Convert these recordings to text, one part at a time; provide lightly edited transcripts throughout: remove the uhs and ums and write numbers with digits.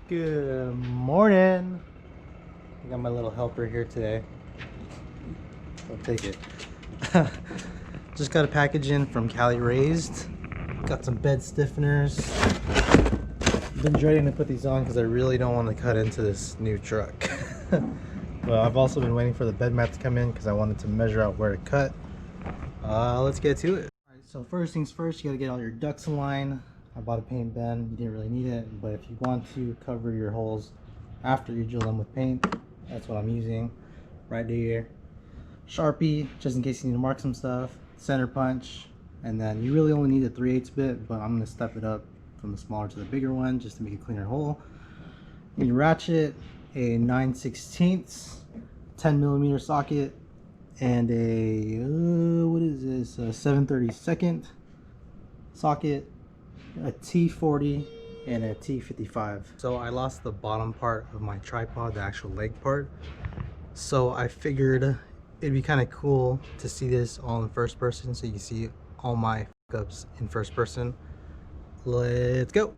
Good morning. I got my little helper here today. I'll take it. Just got a package in from Cali Raised. Got some bed stiffeners. Been dreading to put these on because I really don't want to cut into this new truck. Well, I've also been waiting for the bed mat to come in because I wanted to measure out where to cut. Let's get to it. Alright, so first things first, you gotta get all your ducts in line. I bought a paint pen. You didn't really need it, but if you want to cover your holes after you drill them with paint, that's what I'm using right here. Sharpie, just in case you need to mark some stuff. Center punch, and then you really only need a 3/8 bit, but I'm going to step it up from the smaller to the bigger one just to make a cleaner hole. You need a ratchet, a 9/16 10mm socket, and a what is this? A 7/32 socket, a T40 and a T55. So I lost the bottom part of my tripod, the actual leg part. So I figured it'd be kind of cool to see this all in first person, so you can see all my fuck-ups in first person. Let's go.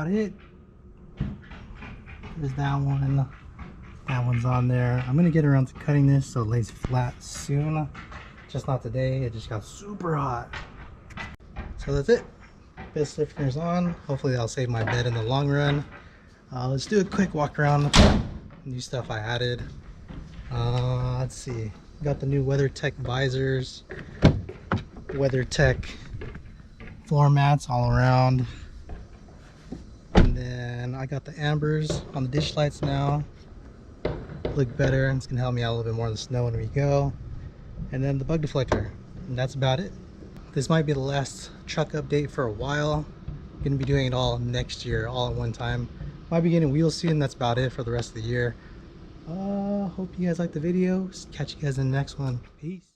about it. There's that one. That one's on there. I'm gonna get around to cutting this so it lays flat soon. Just not today. It just got super hot. So that's it. Bit of stiffeners on. Hopefully that'll save my bed in the long run. Let's do a quick walk around. New stuff I added. Let's see. Got the new WeatherTech visors. WeatherTech floor mats all around. And then I got the ambers on the dish lights now. Look better, and it's gonna help me out a little bit more in the snow when we go. And then the bug deflector, and that's about it. This might be the last truck update for a while. I'm gonna be doing it all next year, all at one time. Might be getting wheels soon. That's about it for the rest of the year. Hope you guys liked the video. Catch you guys in the next one. Peace.